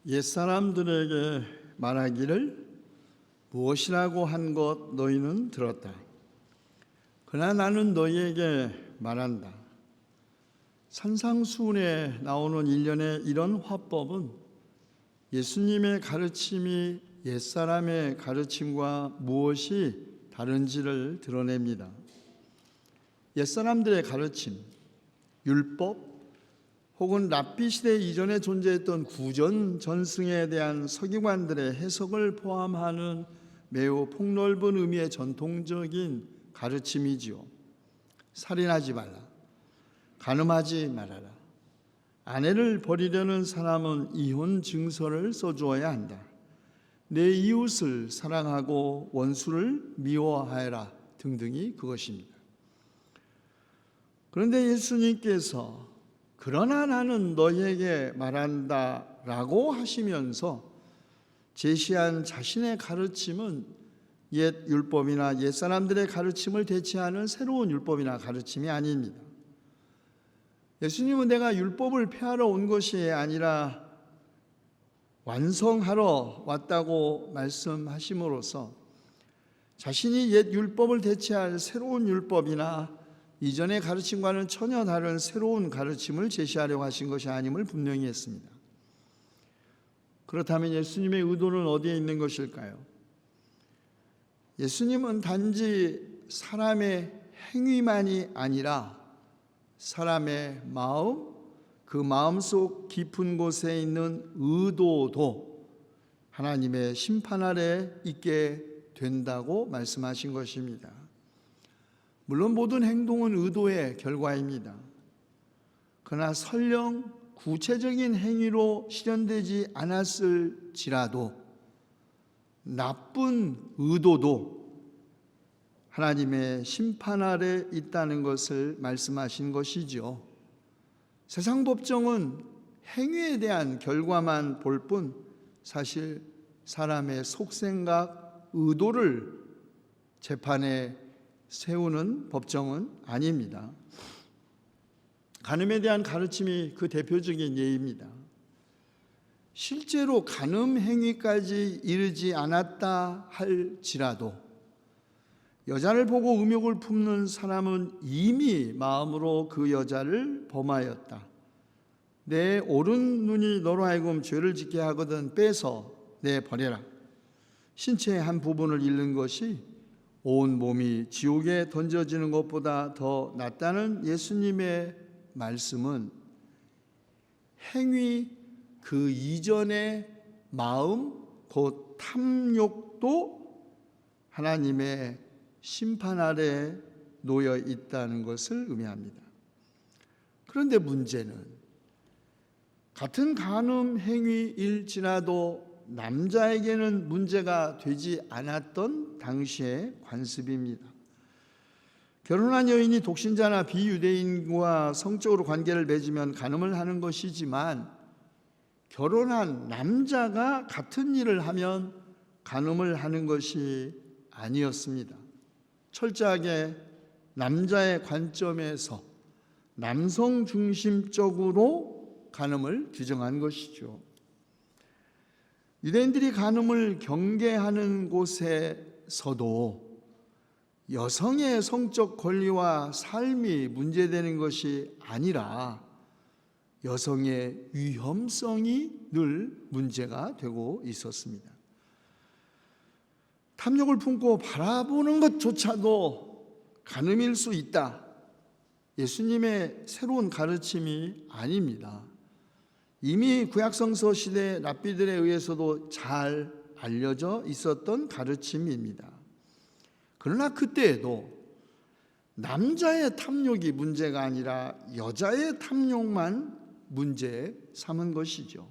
옛사람들에게 말하기를 무엇이라고 한 것 너희는 들었다. 그러나 나는 너희에게 말한다. 산상수훈에 나오는 일련의 이런 화법은 예수님의 가르침이 옛사람의 가르침과 무엇이 다른지를 드러냅니다. 옛사람들의 가르침, 율법, 혹은 랍비 시대 이전에 존재했던 구전 전승에 대한 서기관들의 해석을 포함하는 매우 폭넓은 의미의 전통적인 가르침이지요. 살인하지 말라, 간음하지 말아라, 아내를 버리려는 사람은 이혼 증서를 써주어야 한다, 내 이웃을 사랑하고 원수를 미워하여라 등등이 그것입니다. 그런데 예수님께서 그러나 나는 너희에게 말한다 라고 하시면서 제시한 자신의 가르침은 옛 율법이나 옛 사람들의 가르침을 대체하는 새로운 율법이나 가르침이 아닙니다. 예수님은 내가 율법을 폐하러 온 것이 아니라 완성하러 왔다고 말씀하심으로써 자신이 옛 율법을 대체할 새로운 율법이나 이전의 가르침과는 전혀 다른 새로운 가르침을 제시하려고 하신 것이 아님을 분명히 했습니다. 그렇다면 예수님의 의도는 어디에 있는 것일까요? 예수님은 단지 사람의 행위만이 아니라 사람의 마음, 그 마음속 깊은 곳에 있는 의도도 하나님의 심판 아래 있게 된다고 말씀하신 것입니다. 물론 모든 행동은 의도의 결과입니다. 그러나 설령 구체적인 행위로 실현되지 않았을지라도 나쁜 의도도 하나님의 심판 아래 있다는 것을 말씀하신 것이죠. 세상 법정은 행위에 대한 결과만 볼 뿐 사실 사람의 속생각, 의도를 재판에 세우는 법정은 아닙니다. 간음에 대한 가르침이 그 대표적인 예입니다. 실제로 간음 행위까지 이르지 않았다 할지라도 여자를 보고 음욕을 품는 사람은 이미 마음으로 그 여자를 범하였다. 내 오른 눈이 너로 하여금 죄를 짓게 하거든 빼서 내버려라. 신체의 한 부분을 잃는 것이 온 몸이 지옥에 던져지는 것보다 더 낫다는 예수님의 말씀은 행위 그 이전의 마음, 곧 탐욕도 하나님의 심판 아래 놓여 있다는 것을 의미합니다. 그런데 문제는 같은 간음 행위일지라도 남자에게는 문제가 되지 않았던 당시의 관습입니다. 결혼한 여인이 독신자나 비유대인과 성적으로 관계를 맺으면 간음을 하는 것이지만 결혼한 남자가 같은 일을 하면 간음을 하는 것이 아니었습니다. 철저하게 남자의 관점에서 남성 중심적으로 간음을 규정한 것이죠. 유대인들이 간음을 경계하는 곳에서도 여성의 성적 권리와 삶이 문제되는 것이 아니라 여성의 위험성이 늘 문제가 되고 있었습니다. 탐욕을 품고 바라보는 것조차도 간음일 수 있다. 예수님의 새로운 가르침이 아닙니다. 이미 구약성서 시대 랍비들에 의해서도 잘 알려져 있었던 가르침입니다. 그러나 그때에도 남자의 탐욕이 문제가 아니라 여자의 탐욕만 문제 삼은 것이죠.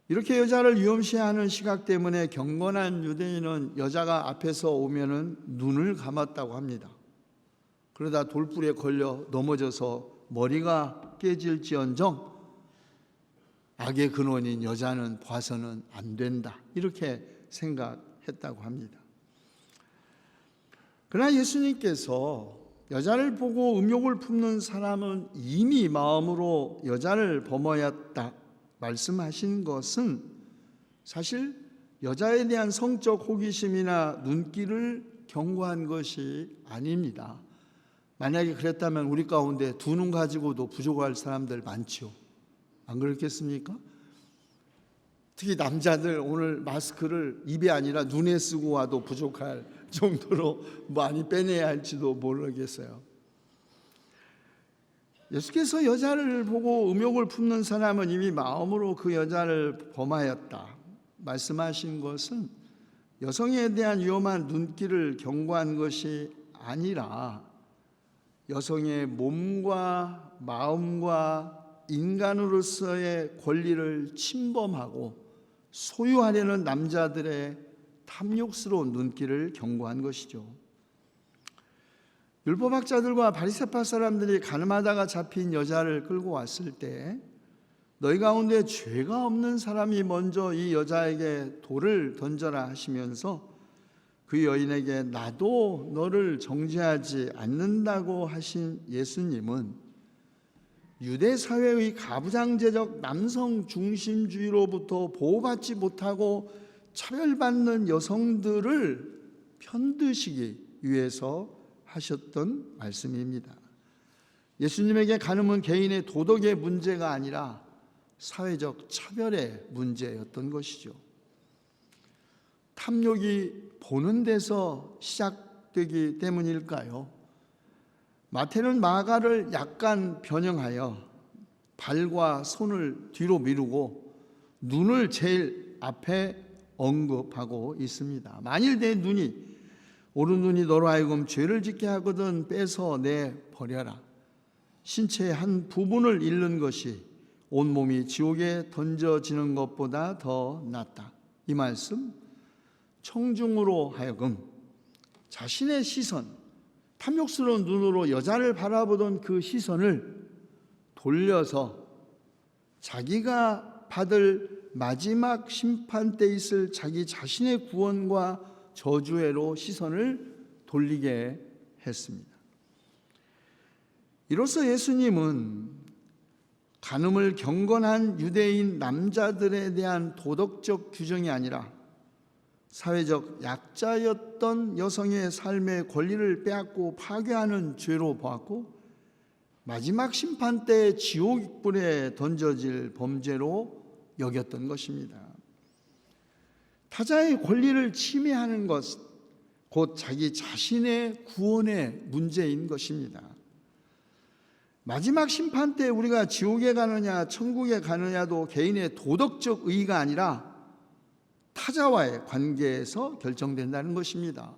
이렇게 여자를 위험시하는 시각 때문에 경건한 유대인은 여자가 앞에서 오면은 눈을 감았다고 합니다. 그러다 돌불에 걸려 넘어져서 머리가 깨질지언정 악의 근원인 여자는 봐서는 안 된다, 이렇게 생각했다고 합니다. 그러나 예수님께서 여자를 보고 음욕을 품는 사람은 이미 마음으로 여자를 범하였다 말씀하신 것은 사실 여자에 대한 성적 호기심이나 눈길을 경고한 것이 아닙니다. 만약에 그랬다면 우리 가운데 두 눈 가지고도 부족할 사람들 많죠. 안 그렇겠습니까? 특히 남자들 오늘 마스크를 입에 아니라 눈에 쓰고 와도 부족할 정도로 많이 빼내야 할지도 모르겠어요. 예수께서 여자를 보고 음욕을 품는 사람은 이미 마음으로 그 여자를 범하였다 말씀하신 것은 여성에 대한 위험한 눈길을 경고한 것이 아니라 여성의 몸과 마음과 인간으로서의 권리를 침범하고 소유하려는 남자들의 탐욕스러운 눈길을 경고한 것이죠. 율법학자들과 바리새파 사람들이 가늠하다가 잡힌 여자를 끌고 왔을 때 너희 가운데 죄가 없는 사람이 먼저 이 여자에게 돌을 던져라 하시면서 그 여인에게 나도 너를 정죄하지 않는다고 하신 예수님은 유대 사회의 가부장제적 남성 중심주의로부터 보호받지 못하고 차별받는 여성들을 편드시기 위해서 하셨던 말씀입니다. 예수님에게 간음은 개인의 도덕의 문제가 아니라 사회적 차별의 문제였던 것이죠. 탐욕이 보는 데서 시작되기 때문일까요? 마태는 마가를 약간 변형하여 발과 손을 뒤로 미루고 눈을 제일 앞에 언급하고 있습니다. 만일 내 눈이 오른 눈이 너로 하여금 죄를 짓게 하거든 빼서 내버려라. 신체의 한 부분을 잃는 것이 온몸이 지옥에 던져지는 것보다 더 낫다. 이 말씀 청중으로 하여금 자신의 시선, 탐욕스러운 눈으로 여자를 바라보던 그 시선을 돌려서 자기가 받을 마지막 심판 때 있을 자기 자신의 구원과 저주애로 시선을 돌리게 했습니다. 이로써 예수님은 간음을 경건한 유대인 남자들에 대한 도덕적 규정이 아니라 사회적 약자였던 여성의 삶의 권리를 빼앗고 파괴하는 죄로 보았고 마지막 심판 때 지옥불에 던져질 범죄로 여겼던 것입니다. 타자의 권리를 침해하는 것, 곧 자기 자신의 구원의 문제인 것입니다. 마지막 심판 때 우리가 지옥에 가느냐 천국에 가느냐도 개인의 도덕적 의의가 아니라 타자와의 관계에서 결정된다는 것입니다.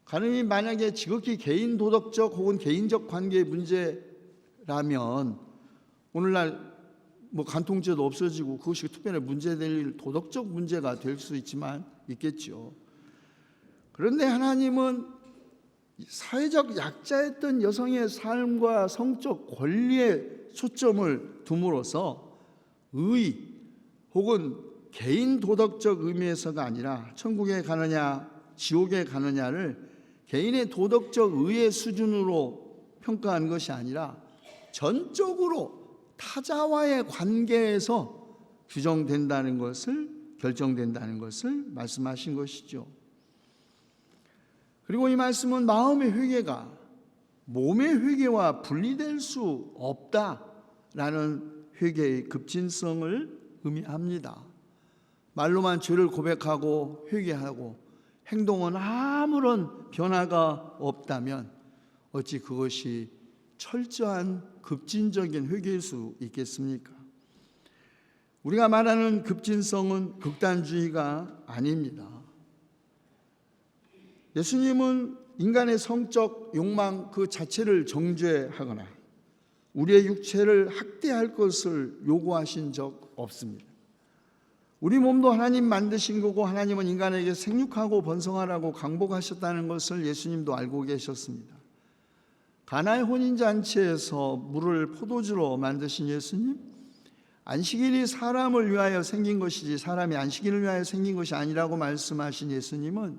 간음이 만약에 지극히 개인 도덕적 혹은 개인적 관계의 문제라면 오늘날 간통죄도 없어지고 그것이 특별히 문제될 도덕적 문제가 될 수 있겠죠. 그런데 하나님은 사회적 약자였던 여성의 삶과 성적 권리에 초점을 둠으로써 의 혹은 개인 도덕적 의미에서가 아니라 천국에 가느냐 지옥에 가느냐를 개인의 도덕적 의의 수준으로 평가한 것이 아니라 전적으로 타자와의 관계에서 규정된다는 것을 결정된다는 것을 말씀하신 것이죠. 그리고 이 말씀은 마음의 회개가 몸의 회개와 분리될 수 없다라는 회개의 급진성을 의미합니다. 말로만 죄를 고백하고 회개하고 행동은 아무런 변화가 없다면 어찌 그것이 철저한 급진적인 회개일 수 있겠습니까? 우리가 말하는 급진성은 극단주의가 아닙니다. 예수님은 인간의 성적 욕망 그 자체를 정죄하거나 우리의 육체를 학대할 것을 요구하신 적 없습니다. 우리 몸도 하나님 만드신 거고 하나님은 인간에게 생육하고 번성하라고 강복하셨다는 것을 예수님도 알고 계셨습니다. 가나의 혼인잔치에서 물을 포도주로 만드신 예수님, 안식일이 사람을 위하여 생긴 것이지 사람이 안식일을 위하여 생긴 것이 아니라고 말씀하신 예수님은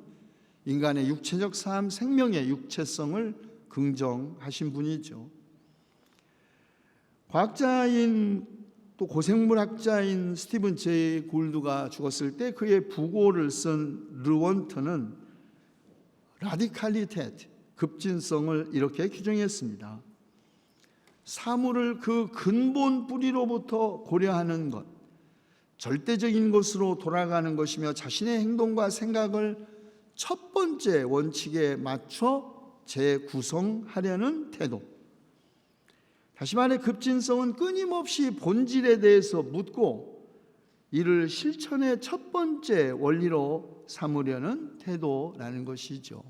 인간의 육체적 삶, 생명의 육체성을 긍정하신 분이죠. 과학자인 또 고생물학자인 스티븐 제이 굴드가 죽었을 때 그의 부고를 쓴 르원트는 라디칼리테트, 급진성을 이렇게 규정했습니다. 사물을 그 근본 뿌리로부터 고려하는 것, 절대적인 것으로 돌아가는 것이며 자신의 행동과 생각을 첫 번째 원칙에 맞춰 재구성하려는 태도. 다시 말해 급진성은 끊임없이 본질에 대해서 묻고 이를 실천의 첫 번째 원리로 삼으려는 태도라는 것이죠.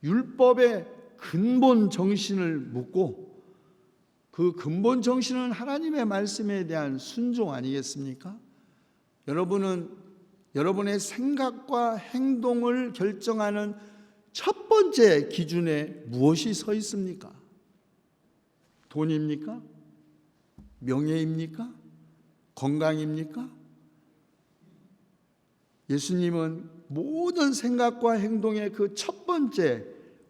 율법의 근본 정신을 묻고 그 근본 정신은 하나님의 말씀에 대한 순종 아니겠습니까? 여러분은 여러분의 생각과 행동을 결정하는 첫 번째 기준에 무엇이 서 있습니까? 돈입니까? 명예입니까? 건강입니까? 예수님은 모든 생각과 행동의 그 첫 번째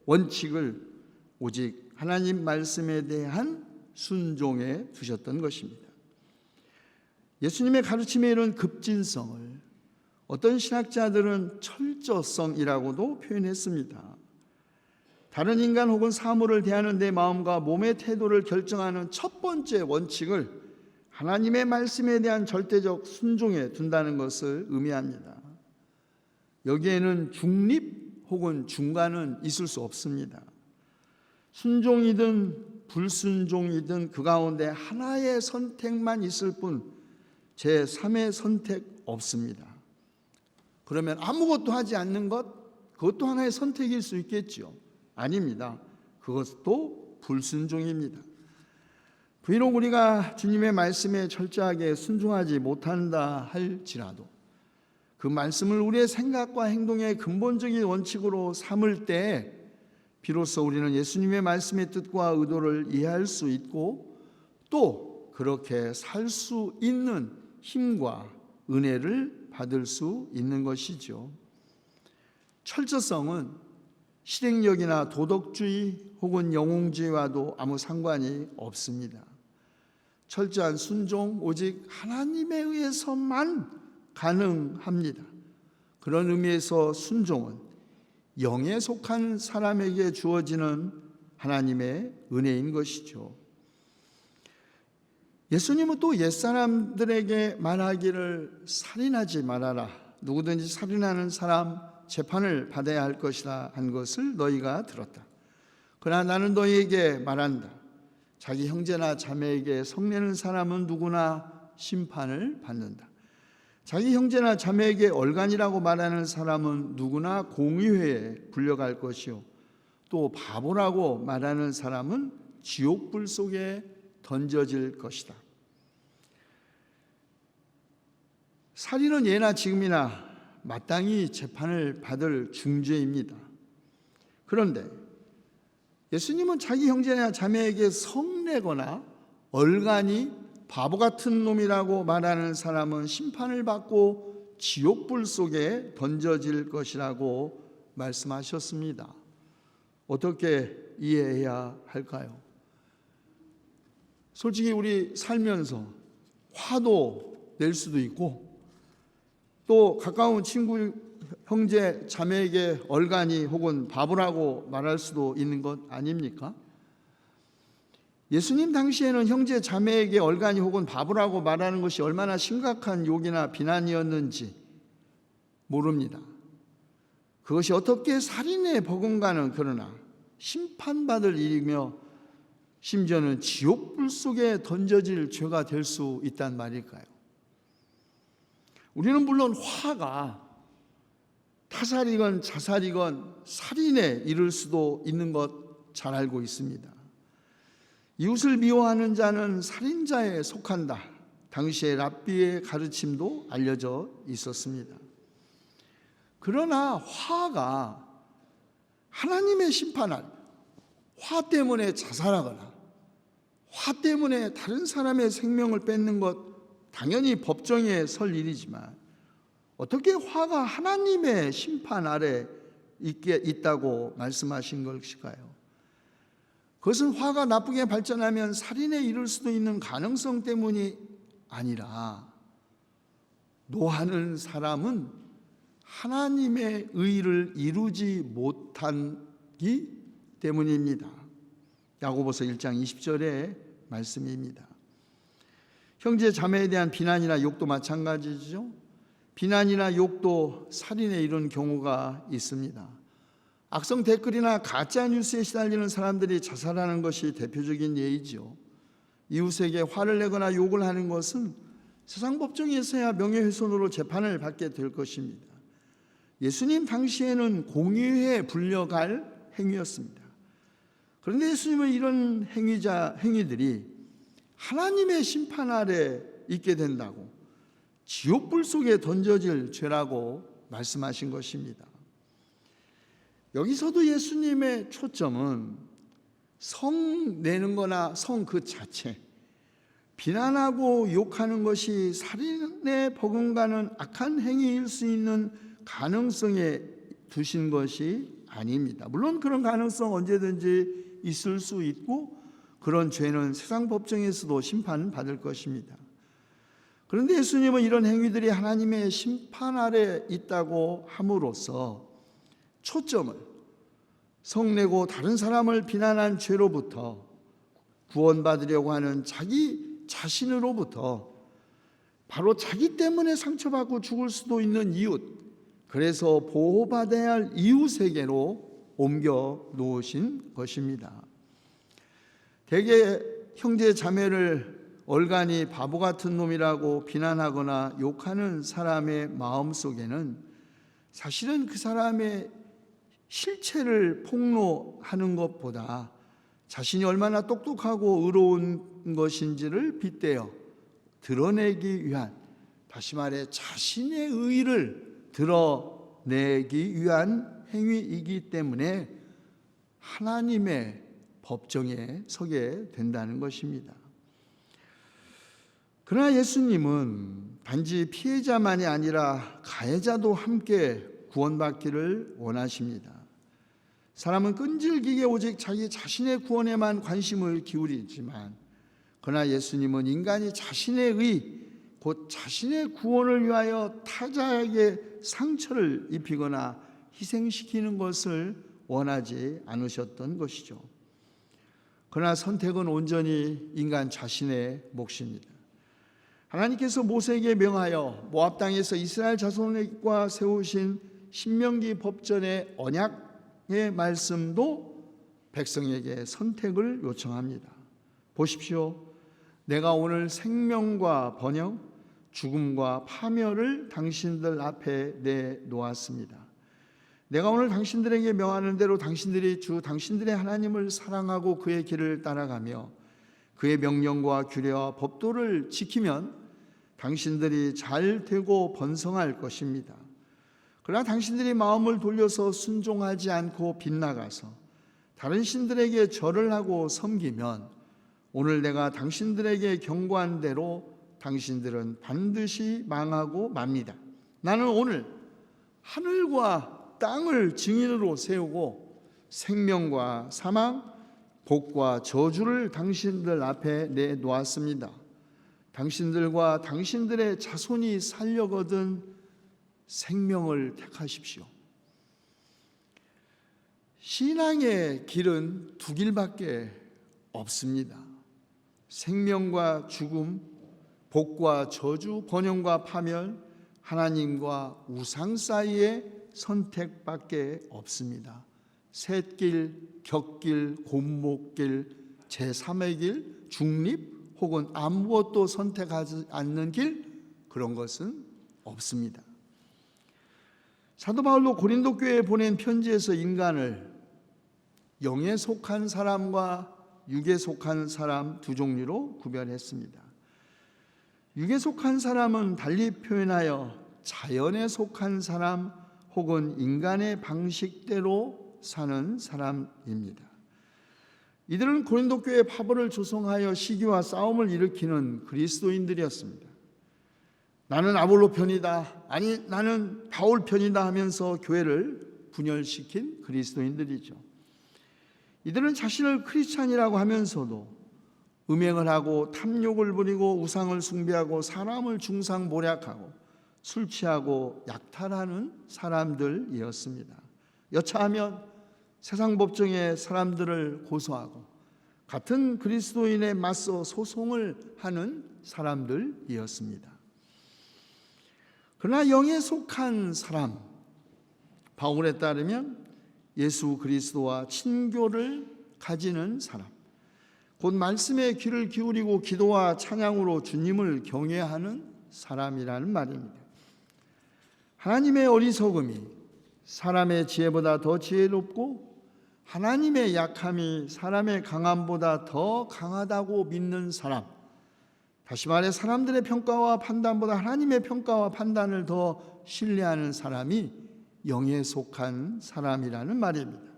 원칙을 오직 하나님 말씀에 대한 순종에 두셨던 것입니다. 예수님의 가르침에 이런 급진성을 어떤 신학자들은 철저성이라고도 표현했습니다. 다른 인간 혹은 사물을 대하는 내 마음과 몸의 태도를 결정하는 첫 번째 원칙을 하나님의 말씀에 대한 절대적 순종에 둔다는 것을 의미합니다. 여기에는 중립 혹은 중간은 있을 수 없습니다. 순종이든 불순종이든 그 가운데 하나의 선택만 있을 뿐 제3의 선택 없습니다. 그러면 아무것도 하지 않는 것, 그것도 하나의 선택일 수 있겠죠. 아닙니다. 그것도 불순종입니다. 비록 우리가 주님의 말씀에 철저하게 순종하지 못한다 할지라도 그 말씀을 우리의 생각과 행동의 근본적인 원칙으로 삼을 때 비로소 우리는 예수님의 말씀의 뜻과 의도를 이해할 수 있고 또 그렇게 살 수 있는 힘과 은혜를 받을 수 있는 것이죠. 철저성은 실행력이나 도덕주의 혹은 영웅주의와도 아무 상관이 없습니다. 철저한 순종 오직 하나님에 의해서만 가능합니다. 그런 의미에서 순종은 영에 속한 사람에게 주어지는 하나님의 은혜인 것이죠. 예수님은 또 옛사람들에게 말하기를 살인하지 말아라. 누구든지 살인하는 사람 재판을 받아야 할 것이라 한 것을 너희가 들었다. 그러나 나는 너희에게 말한다. 자기 형제나 자매에게 성내는 사람은 누구나 심판을 받는다. 자기 형제나 자매에게 얼간이라고 말하는 사람은 누구나 공의회에 불려갈 것이요 또 바보라고 말하는 사람은 지옥불 속에 던져질 것이다. 살인은 예나 지금이나 마땅히 재판을 받을 중죄입니다. 그런데 예수님은 자기 형제나 자매에게 성내거나 얼간이 바보 같은 놈이라고 말하는 사람은 심판을 받고 지옥불 속에 던져질 것이라고 말씀하셨습니다. 어떻게 이해해야 할까요? 솔직히 우리 살면서 화도 낼 수도 있고 또 가까운 친구, 형제, 자매에게 얼간이 혹은 바보라고 말할 수도 있는 것 아닙니까? 예수님 당시에는 형제, 자매에게 얼간이 혹은 바보라고 말하는 것이 얼마나 심각한 욕이나 비난이었는지 모릅니다. 그것이 어떻게 살인에 버금가는 그러나 심판받을 일이며 심지어는 지옥불 속에 던져질 죄가 될 수 있단 말일까요? 우리는 물론 화가 타살이건 자살이건 살인에 이를 수도 있는 것 잘 알고 있습니다. 이웃을 미워하는 자는 살인자에 속한다. 당시의 랍비의 가르침도 알려져 있었습니다. 그러나 화가 하나님의 심판할, 화 때문에 자살하거나 화 때문에 다른 사람의 생명을 뺏는 것 당연히 법정에 설 일이지만 어떻게 화가 하나님의 심판 아래 있다고 말씀하신 것일까요? 그것은 화가 나쁘게 발전하면 살인에 이를 수도 있는 가능성 때문이 아니라 노하는 사람은 하나님의 의를 이루지 못하기 때문입니다. 야고보서 1장 20절의 말씀입니다. 형제 자매에 대한 비난이나 욕도 마찬가지죠. 비난이나 욕도 살인에 이른 경우가 있습니다. 악성 댓글이나 가짜 뉴스에 시달리는 사람들이 자살하는 것이 대표적인 예이죠. 이웃에게 화를 내거나 욕을 하는 것은 세상 법정에서야 명예훼손으로 재판을 받게 될 것입니다. 예수님 당시에는 공의회에 불려갈 행위였습니다. 그런데 예수님은 이런 행위들이 하나님의 심판 아래 있게 된다고, 지옥불 속에 던져질 죄라고 말씀하신 것입니다. 여기서도 예수님의 초점은 성 내는 거나 성 그 자체, 비난하고 욕하는 것이 살인에 버금가는 악한 행위일 수 있는 가능성에 두신 것이 아닙니다. 물론 그런 가능성 언제든지 있을 수 있고 그런 죄는 세상 법정에서도 심판받을 것입니다. 그런데 예수님은 이런 행위들이 하나님의 심판 아래 있다고 함으로써 초점을 성내고 다른 사람을 비난한 죄로부터 구원받으려고 하는 자기 자신으로부터, 바로 자기 때문에 상처받고 죽을 수도 있는 이웃, 그래서 보호받아야 할 이웃에게로 옮겨 놓으신 것입니다. 대개 형제 자매를 얼간히 바보 같은 놈이라고 비난하거나 욕하는 사람의 마음속에는 사실은 그 사람의 실체를 폭로하는 것보다 자신이 얼마나 똑똑하고 의로운 것인지를 빗대어 드러내기 위한, 다시 말해 자신의 의의를 드러내기 위한 행위이기 때문에 하나님의 법정에 서게 된다는 것입니다. 그러나 예수님은 단지 피해자만이 아니라 가해자도 함께 구원받기를 원하십니다. 사람은 끈질기게 오직 자기 자신의 구원에만 관심을 기울이지만, 그러나 예수님은 인간이 자신의 의, 곧 자신의 구원을 위하여 타자에게 상처를 입히거나 희생시키는 것을 원하지 않으셨던 것이죠. 그러나 선택은 온전히 인간 자신의 몫입니다. 하나님께서 모세에게 명하여 모압 땅에서 이스라엘 자손과 세우신 신명기 법전의 언약의 말씀도 백성에게 선택을 요청합니다. 보십시오. 내가 오늘 생명과 번영, 죽음과 파멸을 당신들 앞에 내놓았습니다. 내가 오늘 당신들에게 명하는 대로 당신들이 주 당신들의 하나님을 사랑하고 그의 길을 따라가며 그의 명령과 규례와 법도를 지키면 당신들이 잘 되고 번성할 것입니다. 그러나 당신들이 마음을 돌려서 순종하지 않고 빗나가서 다른 신들에게 절을 하고 섬기면 오늘 내가 당신들에게 경고한 대로 당신들은 반드시 망하고 맙니다. 나는 오늘 하늘과 땅을 증인으로 세우고 생명과 사망, 복과 저주를 당신들 앞에 내놓았습니다. 당신들과 당신들의 자손이 살려거든 생명을 택하십시오. 신앙의 길은 두 길밖에 없습니다. 생명과 죽음, 복과 저주, 번영과 파멸, 하나님과 우상 사이의 선택밖에 없습니다. 셋길, 격길, 곤목길, 제3의 길, 중립 혹은 아무것도 선택하지 않는 길, 그런 것은 없습니다. 사도 바울도 고린도 교회에 보낸 편지에서 인간을 영에 속한 사람과 육에 속한 사람 두 종류로 구별했습니다. 육에 속한 사람은 달리 표현하여 자연에 속한 사람 혹은 인간의 방식대로 사는 사람입니다. 이들은 고린도 교회 파벌을 조성하여 시기와 싸움을 일으키는 그리스도인들이었습니다. 나는 아볼로 편이다, 아니 나는 바울 편이다 하면서 교회를 분열시킨 그리스도인들이죠. 이들은 자신을 크리스찬이라고 하면서도 음행을 하고 탐욕을 부리고 우상을 숭배하고 사람을 중상모략하고 술 취하고 약탈하는 사람들이었습니다. 여차하면 세상 법정에 사람들을 고소하고 같은 그리스도인에 맞서 소송을 하는 사람들이었습니다. 그러나 영에 속한 사람, 바울에 따르면 예수 그리스도와 친교를 가지는 사람, 곧 말씀에 귀를 기울이고 기도와 찬양으로 주님을 경외하는 사람이라는 말입니다. 하나님의 어리석음이 사람의 지혜보다 더 지혜롭고 하나님의 약함이 사람의 강함보다 더 강하다고 믿는 사람, 다시 말해 사람들의 평가와 판단보다 하나님의 평가와 판단을 더 신뢰하는 사람이 영에 속한 사람이라는 말입니다.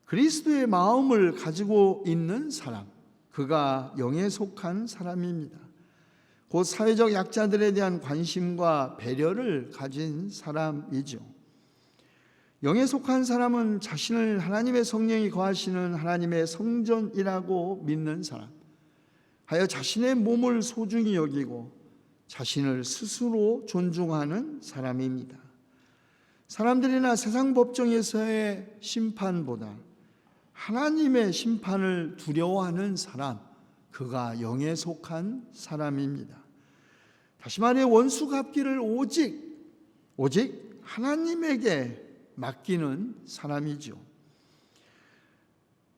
그리스도의 마음을 가지고 있는 사람, 그가 영에 속한 사람입니다. 곧 사회적 약자들에 대한 관심과 배려를 가진 사람이죠. 영에 속한 사람은 자신을 하나님의 성령이 거하시는 하나님의 성전이라고 믿는 사람, 하여 자신의 몸을 소중히 여기고 자신을 스스로 존중하는 사람입니다. 사람들이나 세상 법정에서의 심판보다 하나님의 심판을 두려워하는 사람, 그가 영에 속한 사람입니다. 다시 말해 원수 갚기를 오직 하나님에게 맡기는 사람이죠.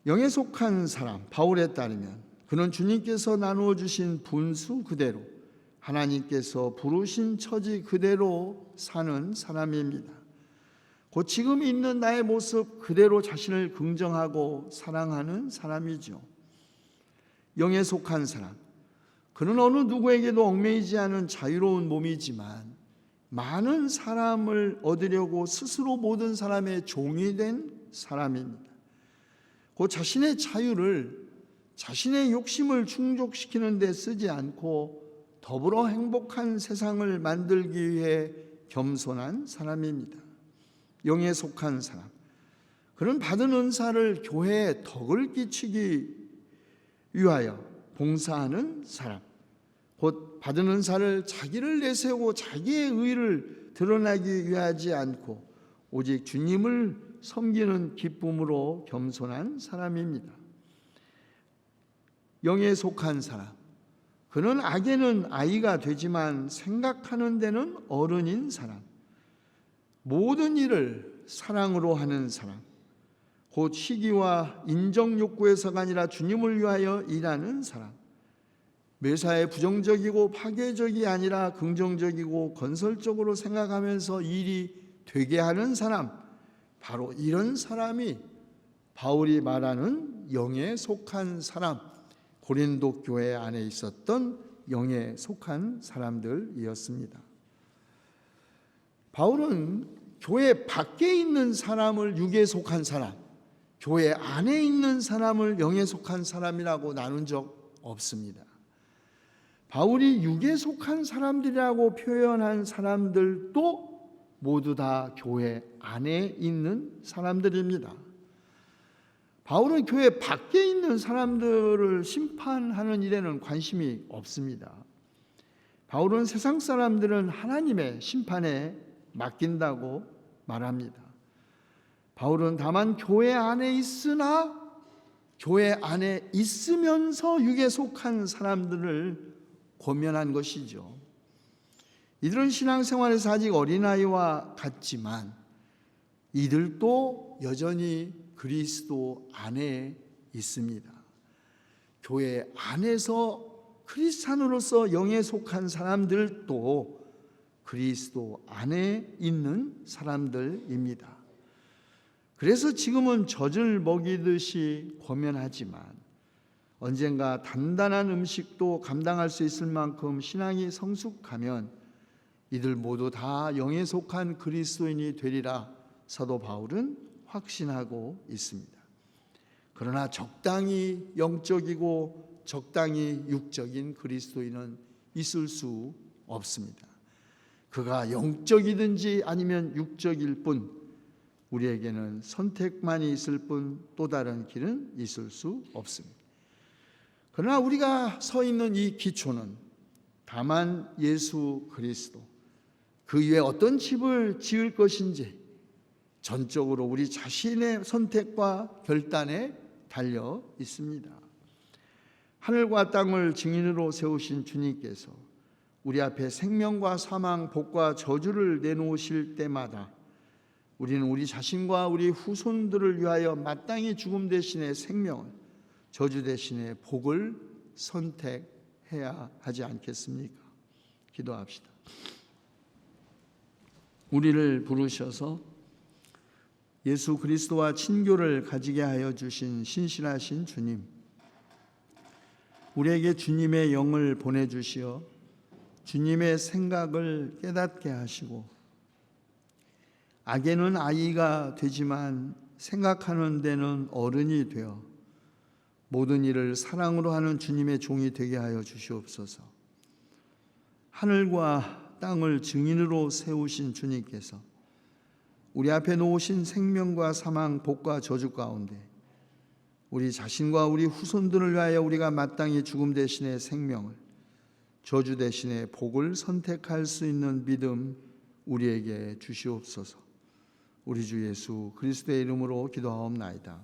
영에 속한 사람, 바울에 따르면 그는 주님께서 나누어 주신 분수 그대로 하나님께서 부르신 처지 그대로 사는 사람입니다. 곧 지금 있는 나의 모습 그대로 자신을 긍정하고 사랑하는 사람이죠. 영에 속한 사람, 그는 어느 누구에게도 얽매이지 않은 자유로운 몸이지만 많은 사람을 얻으려고 스스로 모든 사람의 종이 된 사람입니다. 곧 자신의 자유를 자신의 욕심을 충족시키는 데 쓰지 않고 더불어 행복한 세상을 만들기 위해 겸손한 사람입니다. 영에 속한 사람, 그는 받은 은사를 교회에 덕을 끼치기 위하여 봉사하는 사람, 곧 받은 은사를 자기를 내세우고 자기의 의를 드러나기 위하지 않고 오직 주님을 섬기는 기쁨으로 겸손한 사람입니다. 영에 속한 사람, 그는 악에는 아이가 되지만 생각하는 데는 어른인 사람, 모든 일을 사랑으로 하는 사람, 곧 시기와 인정 욕구에서가 아니라 주님을 위하여 일하는 사람, 매사에 부정적이고 파괴적이 아니라 긍정적이고 건설적으로 생각하면서 일이 되게 하는 사람, 바로 이런 사람이 바울이 말하는 영에 속한 사람, 고린도 교회 안에 있었던 영에 속한 사람들이었습니다. 바울은 교회 밖에 있는 사람을 육에 속한 사람, 교회 안에 있는 사람을 영에 속한 사람이라고 나눈 적 없습니다. 바울이 육에 속한 사람들이라고 표현한 사람들도 모두 다 교회 안에 있는 사람들입니다. 바울은 교회 밖에 있는 사람들을 심판하는 일에는 관심이 없습니다. 바울은 세상 사람들은 하나님의 심판에 맡긴다고 말합니다. 바울은 다만 교회 안에 있으나 교회 안에 있으면서 육에 속한 사람들을 권면한 것이죠. 이들은 신앙생활에서 아직 어린아이와 같지만 이들도 여전히 그리스도 안에 있습니다. 교회 안에서 크리스찬으로서 영에 속한 사람들도 그리스도 안에 있는 사람들입니다. 그래서 지금은 젖을 먹이듯이 권면하지만 언젠가 단단한 음식도 감당할 수 있을 만큼 신앙이 성숙하면 이들 모두 다 영에 속한 그리스도인이 되리라 사도 바울은 확신하고 있습니다. 그러나 적당히 영적이고 적당히 육적인 그리스도인은 있을 수 없습니다. 그가 영적이든지 아니면 육적일 뿐 우리에게는 선택만이 있을 뿐 또 다른 길은 있을 수 없습니다. 그러나 우리가 서 있는 이 기초는 다만 예수 그리스도, 그 위에 어떤 집을 지을 것인지 전적으로 우리 자신의 선택과 결단에 달려 있습니다. 하늘과 땅을 증인으로 세우신 주님께서 우리 앞에 생명과 사망, 복과 저주를 내놓으실 때마다 우리는 우리 자신과 우리 후손들을 위하여 마땅히 죽음 대신에 생명을, 저주 대신에 복을 선택해야 하지 않겠습니까? 기도합시다. 우리를 부르셔서 예수 그리스도와 친교를 가지게 하여 주신 신실하신 주님, 우리에게 주님의 영을 보내주시어 주님의 생각을 깨닫게 하시고, 악에는 아이가 되지만 생각하는 데는 어른이 되어 모든 일을 사랑으로 하는 주님의 종이 되게 하여 주시옵소서. 하늘과 땅을 증인으로 세우신 주님께서 우리 앞에 놓으신 생명과 사망, 복과 저주 가운데 우리 자신과 우리 후손들을 위하여 우리가 마땅히 죽음 대신에 생명을, 저주 대신에 복을 선택할 수 있는 믿음 우리에게 주시옵소서. 우리 주 예수 그리스도의 이름으로 기도하옵나이다.